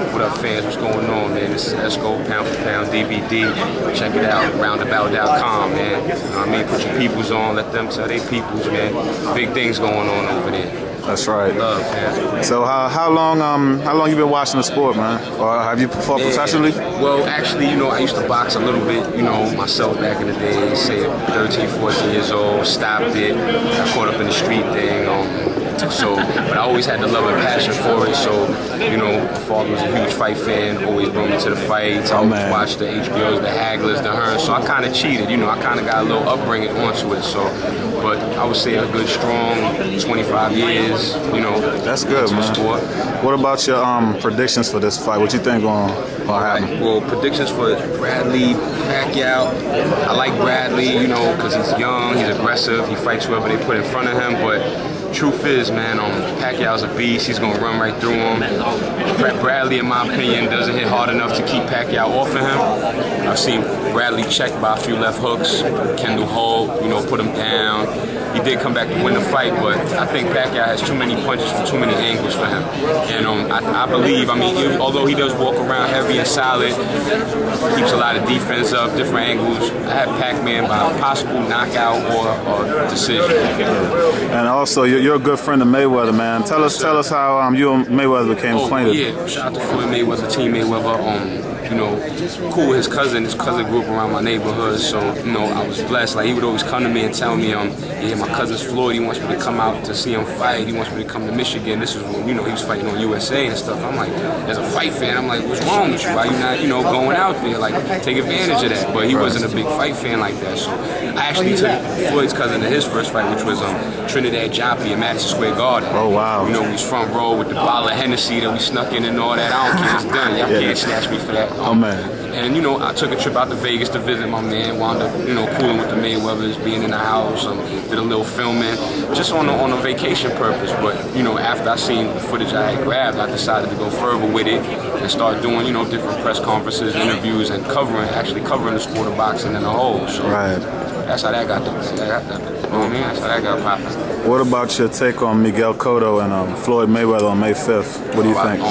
What up, fans? What's going on, man? This is Esco, Pound for Pound DVD. Check it out, roundabout.com, man. You know what I mean? Put your peoples on, let them tell their peoples, man. Big things going on over there. That's right. Love, man. So how long you been watching the sport, man? Or have you fought professionally? Well, actually, you know, I used to box a little bit, you know, myself back in the day, say 13, 14 years old, stopped it, got caught up in the street thing. But I always had the love and passion for it. So, you know, my father was a huge fight fan, always brought me to the fights. I always watched the HBOs, the Hagglers, the Hearns. So I kind of cheated, you know, I kind of got a little upbringing onto it. So, but I would say a good, strong 25 years, you know. That's good, man. Sport. What about your predictions for this fight? What you think gonna happen? Well, predictions for Bradley Pacquiao. I like Bradley, you know, because he's young, he's aggressive, he fights whoever they put in front of him. But truth is, man, Pacquiao's a beast. He's gonna run right through him. Bradley, in my opinion, doesn't hit hard enough to keep Pacquiao off of him. I've seen Bradley checked by a few left hooks. Kendall Holt, you know, put him down. He did come back to win the fight, but I think Pacquiao has too many punches from too many angles for him. And I believe, I mean, although he does walk around heavy and solid, keeps a lot of defense up, different angles. I have Pac-Man by a possible knockout or decision. And also, you're a good friend of Mayweather, man. Tell us how you and Mayweather became acquainted. Yeah, shout out to Floyd Mayweather, Team Mayweather. You know, cool with his cousin. His cousin grew up around my neighborhood, so, you know, I was blessed. Like, he would always come to me and tell me, yeah, my cousin's Floyd, he wants me to come out to see him fight. He wants me to come to Michigan. This is when, you know, he was fighting on USA and stuff. I'm like, as a fight fan, I'm like, what's wrong with you? Why you not, you know, going out there? Like, take advantage of that. But he wasn't a big fight fan like that, so I actually took Floyd's cousin to his first fight, which was Trinidad Joppy in Madison Square Garden. Oh, wow. You know, we was front row with the bottle of Hennessy that we snuck in and all that. I don't care, it's done. Y'all can't snatch me for that. Oh, man. And, you know, I took a trip out to Vegas to visit my man, wound up, you know, cooling with the Mayweathers, being in the house, did a little filming, just on a vacation purpose. But, you know, after I seen the footage I had grabbed, I decided to go further with it and start doing, you know, different press conferences, interviews, and actually covering the sport of boxing in the whole. So that's how that got you know what I mean? That's how that got popping. What about your take on Miguel Cotto and Floyd Mayweather on May 5th? What do you think?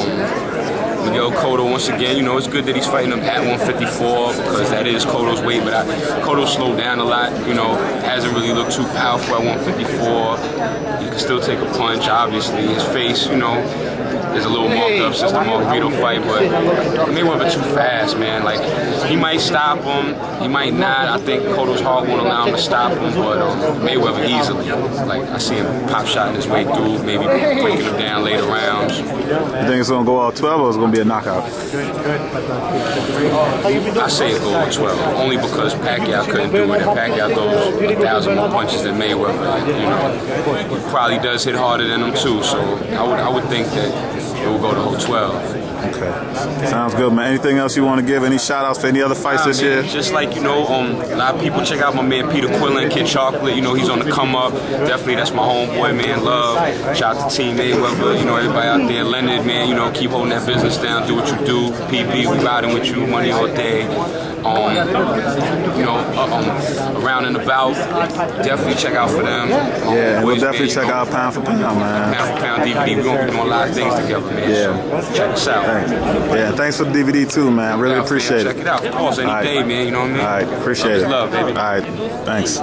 Miguel Cotto, once again, you know, it's good that he's fighting him at 154 because that is Cotto's weight, but Cotto slowed down a lot, you know, hasn't really looked too powerful at 154. He can still take a punch, obviously. His face, you know, is a little marked up since the Margarito fight, but Mayweather too fast, man. Like, he might stop him, he might not. I think Cotto's heart won't allow him to stop him, but Mayweather easily. Like, I see him pop shotting his way through, maybe breaking him down later rounds. You think it's going to go all 12 or it's going to be a knockout? I say it go all 12, only because Pacquiao couldn't do it, and Pacquiao throws 1,000 more punches than Mayweather. You know, he probably does hit harder than him too, so I would think that it will go to whole 12. Okay. Sounds good, man. Anything else you want to give? Any shout-outs for any other fights this year? Just like, you know, a lot of people check out my man Peter Quillen, Kid Chocolate. You know, he's on the come up. Definitely, that's my homeboy, man. Love. Shout out to Team Mayweather. You know, everybody out there. Leonard, man, you know, keep holding that business down. Do what you do. PB, we riding with you. Money all day. You know, around and about. Definitely check out for them. Yeah, we'll definitely check out Pound for Pound, man. Pound for Pound DVD. We're going to be doing a lot of things together, man. Yeah. So check us out. Thanks. Yeah, thanks for the DVD too, man. I really appreciate it. Check it out, of course, any day, man. You know what I mean? All right, appreciate it. Love, baby. All right, thanks.